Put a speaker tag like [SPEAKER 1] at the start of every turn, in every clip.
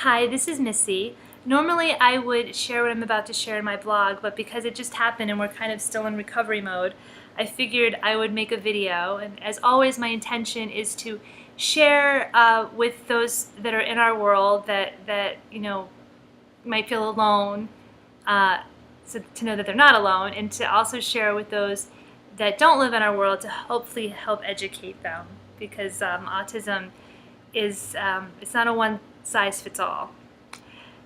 [SPEAKER 1] Hi, this is Missy. Normally I would share what I'm about to share in my blog, but because it just happened and we're kind of still in recovery mode, I figured I would make a video. And as always, my intention is to share with those that are in our world that might feel alone, so to know that they're not alone, and to also share with those that don't live in our world to hopefully help educate them, because autism is it's not a one size fits all.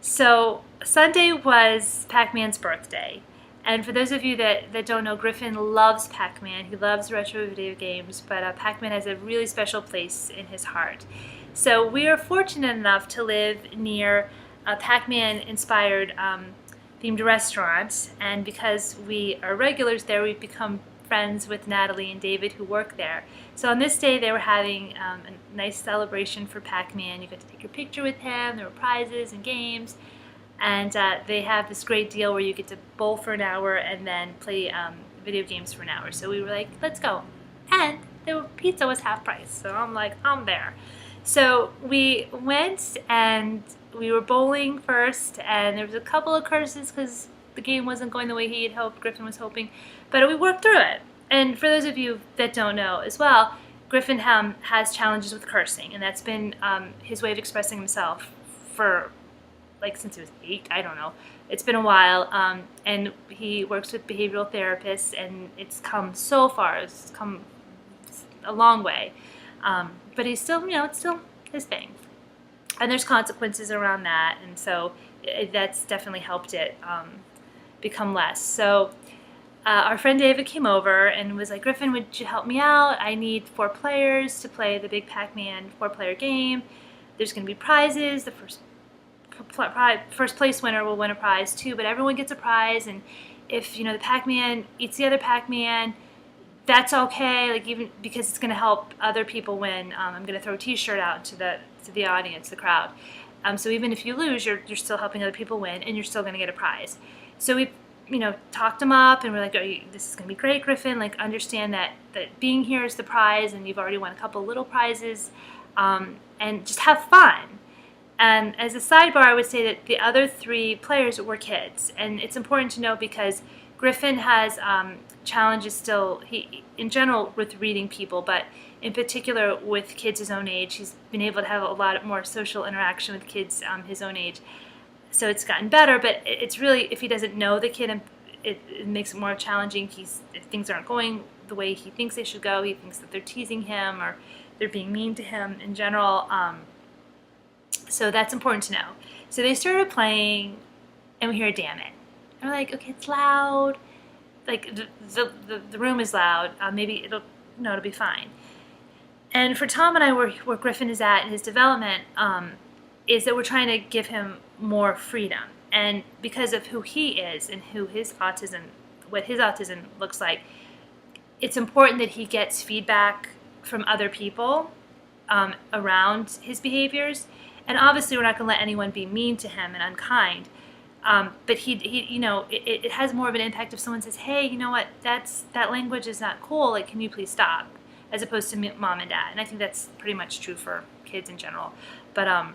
[SPEAKER 1] So Sunday was Pac-Man's birthday. And for those of you that don't know, Griffin loves Pac-Man. He loves retro video games, but Pac-Man has a really special place in his heart. So we are fortunate enough to live near a Pac-Man inspired themed restaurant. And because we are regulars there, we've become friends with Natalie and David who work there. So on this day they were having a nice celebration for Pac-Man. You got to take your picture with him, there were prizes and games, and they have this great deal where you get to bowl for an hour and then play video games for an hour. So we were like, let's go. And pizza was half price, so I'm like, I'm there. So we went and we were bowling first, and there was a couple of curses because the game wasn't going the way he had hoped, Griffin was hoping, but we worked through it. And for those of you that don't know as well, Griffin has challenges with cursing, and that's been his way of expressing himself for since he was 8, I don't know. It's been a while, and he works with behavioral therapists, and it's come so far. It's come a long way, but he's still, it's still his thing. And there's consequences around that, and so that's definitely helped it become less. So our friend David came over and was like, Griffin, would you help me out? I need 4 players to play the big Pac-Man 4-player game. There's going to be prizes. The first place winner will win a prize too, but everyone gets a prize, and if the Pac-Man eats the other Pac-Man, that's okay, even because it's going to help other people win. I'm going to throw a t-shirt out to the audience, the crowd. So even if you lose, you're still helping other people win, and you're still going to get a prize. So we talked him up, and we're like, this is going to be great, Griffin. Understand that being here is the prize, and you've already won a couple little prizes, and just have fun. And as a sidebar, I would say that the other 3 players were kids, and it's important to know because Griffin has challenges still, in general with reading people, but in particular with kids his own age. He's been able to have a lot more social interaction with kids his own age. So it's gotten better, but it's really, if he doesn't know the kid, it makes it more challenging. If things aren't going the way he thinks they should go, he thinks that they're teasing him or they're being mean to him in general. So that's important to know. So they started playing, and we hear a damn it. And we're like, okay, it's loud. The room is loud. Maybe it'll be fine. And for Tom and I, where Griffin is at in his development, is that we're trying to give him more freedom. And because of who he is and what his autism looks like, it's important that he gets feedback from other people around his behaviors. And obviously, we're not going to let anyone be mean to him and unkind. But it has more of an impact if someone says, "Hey, you know what? That language is not cool. Can you please stop?" As opposed to mom and dad. And I think that's pretty much true for kids in general. But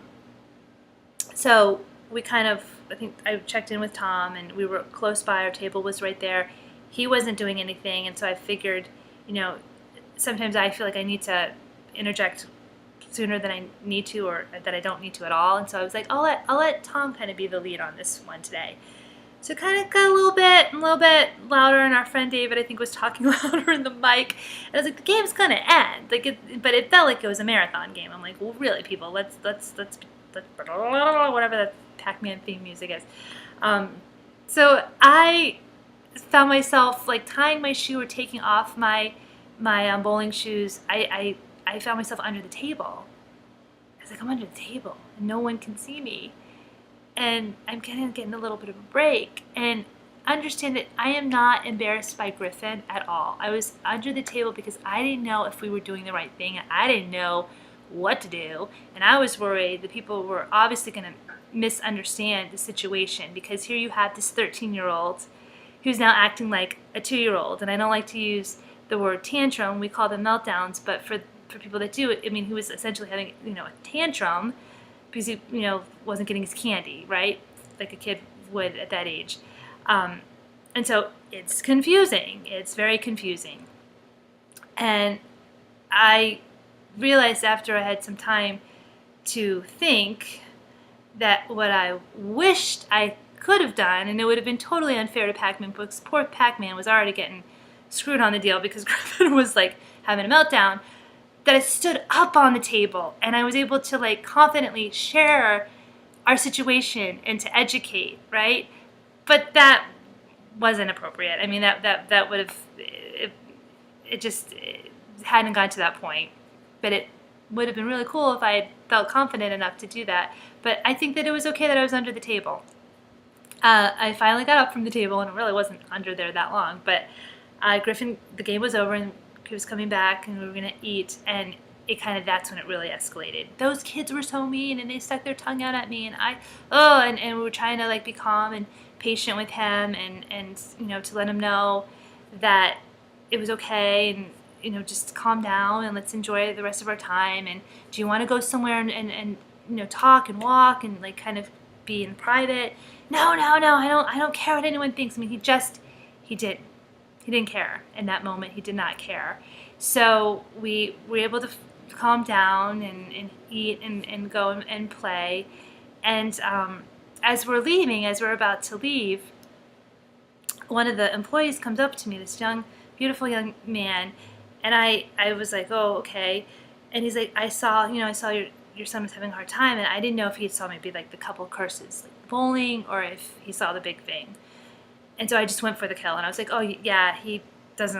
[SPEAKER 1] so we I think I checked in with Tom, and we were close by. Our table was right there. He wasn't doing anything, and so I figured, sometimes I feel like I need to interject sooner than I need to, or that I don't need to at all. And so I was like, I'll let Tom kind of be the lead on this one today. So it kind of got a little bit louder, and our friend David, I think, was talking louder in the mic. And I was like, the game's gonna end. But it felt like it was a marathon game. I'm like, well, really, people, let's whatever that Pac-Man theme music is. So I found myself tying my shoe or taking off my bowling shoes. I found myself under the table. I was like, I'm under the table, and no one can see me. And I'm getting a little bit of a break. And understand that I am not embarrassed by Griffin at all. I was under the table because I didn't know if we were doing the right thing. I didn't know what to do. And I was worried that people were obviously going to misunderstand the situation, because here you have this 13-year-old who's now acting like a 2-year-old. And I don't like to use the word tantrum. We call them meltdowns, but for people that do it, he was essentially having a tantrum because he, wasn't getting his candy, right? Like a kid would at that age. And so it's confusing. It's very confusing. And I realized after I had some time to think that what I wished I could have done, and it would have been totally unfair to Pac-Man, because poor Pac-Man was already getting screwed on the deal because Griffin was like having a meltdown, that I stood up on the table and I was able to like confidently share our situation and to educate, right? But that wasn't appropriate. I mean, that would have, it hadn't gotten to that point. But it would have been really cool if I had felt confident enough to do that. But I think that it was okay that I was under the table. I finally got up from the table, and it really wasn't under there that long. But Griffin, the game was over, and he was coming back, and we were gonna eat, and that's when it really escalated. Those kids were so mean, and they stuck their tongue out at me, and and we were trying to like be calm and patient with him, and to let him know that it was okay, and just calm down and let's enjoy the rest of our time. And do you want to go somewhere and talk and walk and like kind of be in private? No, I don't care what anyone thinks. I mean, he didn't care in that moment. He did not care. So we were able to calm down and eat and go and play. And as we're about to leave, one of the employees comes up to me, this beautiful young man, and I was like, oh, okay. And he's like, I saw your son was having a hard time, and I didn't know if he saw maybe like the couple curses, like bowling, or if he saw the big thing. And so I just went for the kill, and I was like, oh yeah, he has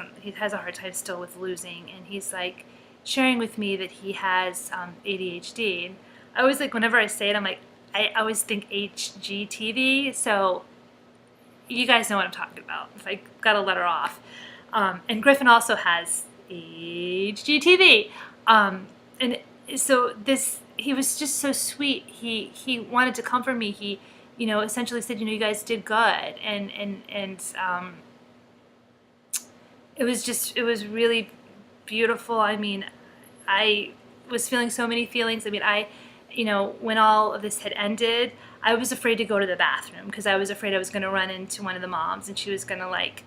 [SPEAKER 1] a hard time still with losing, and he's like sharing with me that he has ADHD. And I always like, whenever I say it, I'm like, I always think HGTV, so you guys know what I'm talking about, if I got a letter off. And Griffin also has HGTV. And so he was just so sweet. He wanted to comfort me. He, essentially said, you guys did good. And it was really beautiful. I mean, I was feeling so many feelings. I mean, when all of this had ended, I was afraid to go to the bathroom because I was afraid I was going to run into one of the moms and she was going to like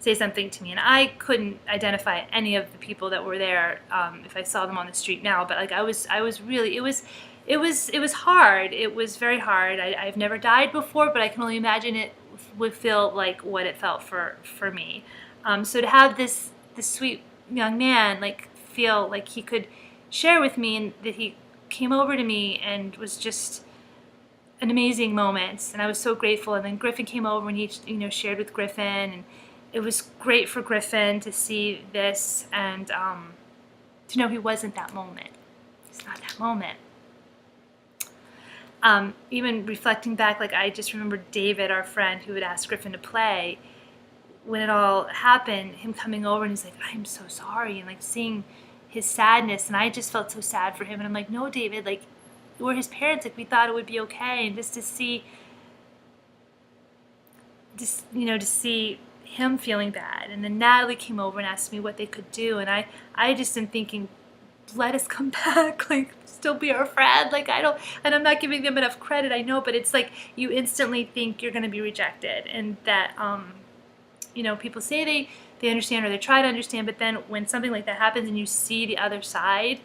[SPEAKER 1] say something to me, and I couldn't identify any of the people that were there if I saw them on the street now. But like I was really, it was hard. It was very hard. I've never died before, but I can only imagine it would feel like what it felt for me. So to have this sweet young man like feel like he could share with me, and that he came over to me, and was just an amazing moment, and I was so grateful. And then Griffin came over, and he shared with Griffin, and it was great for Griffin to see this, and to know he wasn't that moment. He's not that moment. Even reflecting back, like I just remember David, our friend, who would ask Griffin to play. When it all happened, him coming over, and he's like, I'm so sorry, and like seeing his sadness, and I just felt so sad for him. And I'm like, no, David, like we're his parents, like we thought it would be okay. And just to see him feeling bad. And then Natalie came over and asked me what they could do, and I just am thinking, let us come back, like still be our friend. Like and I'm not giving them enough credit, I know, but it's like you instantly think you're going to be rejected, and that people say they understand, or they try to understand, but then when something like that happens and you see the other side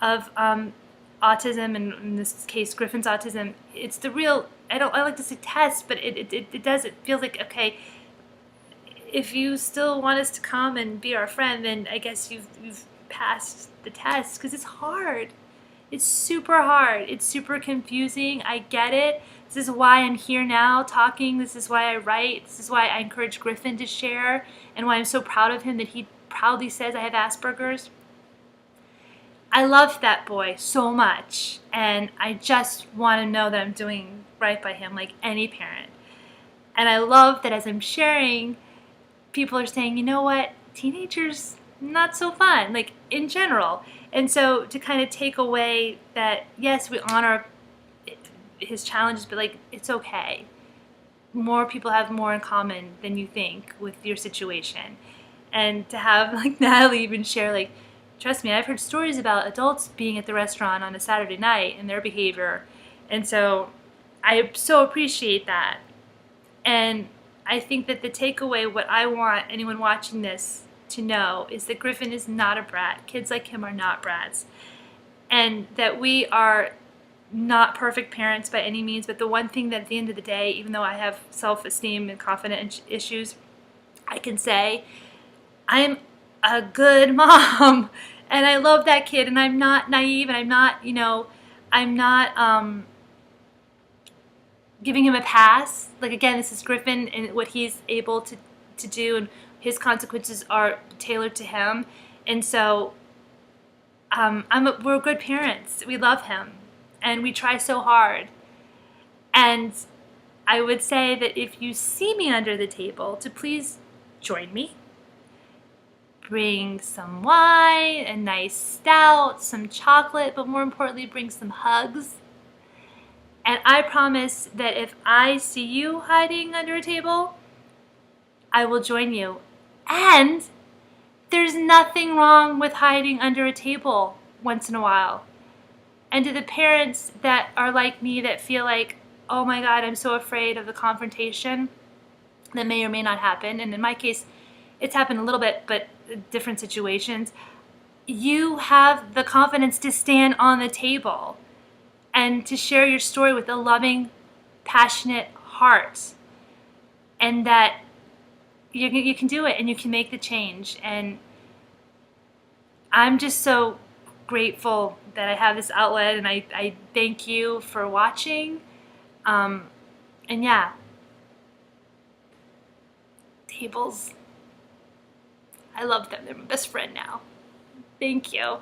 [SPEAKER 1] of autism, and in this case Griffin's autism, it's the real, I like to say test, but it feels like, okay, if you still want us to come and be our friend, then I guess you've passed the test, because it's hard. It's super hard. It's super confusing. I get it. This is why I'm here now talking. This is why I write. This is why I encourage Griffin to share, and why I'm so proud of him that he proudly says I have Asperger's. I love that boy so much, and I just want to know that I'm doing right by him, like any parent. And I love that as I'm sharing, people are saying, you know what, teenagers, not so fun, like in general. And so to kind of take away that, yes, we honor his challenges, but like it's okay. More people have more in common than you think with your situation. And to have like Natalie even share, like, trust me, I've heard stories about adults being at the restaurant on a Saturday night and their behavior, And so I so appreciate that. And I think that the takeaway, what I want anyone watching this to know, is that Griffin is not a brat. Kids like him are not brats. And that we are not perfect parents by any means, but the one thing that at the end of the day, even though I have self-esteem and confidence issues, I can say I'm a good mom and I love that kid, and I'm not naive, and I'm not, I'm not giving him a pass. Like, again, this is Griffin and what he's able to do, and his consequences are tailored to him. And so we're good parents. We love him and we try so hard. And I would say that if you see me under the table, to please join me. Bring some wine, a nice stout, some chocolate, but more importantly, bring some hugs. And I promise that if I see you hiding under a table, I will join you. And there's nothing wrong with hiding under a table once in a while. And to the parents that are like me, that feel like, oh my God, I'm so afraid of the confrontation that may or may not happen, and in my case, it's happened a little bit, but different situations, you have the confidence to stand on the table and to share your story with a loving, passionate heart, and that you can do it and you can make the change. And I'm just so grateful that I have this outlet, and I thank you for watching. And yeah, tables, I love them. They're my best friend now. Thank you.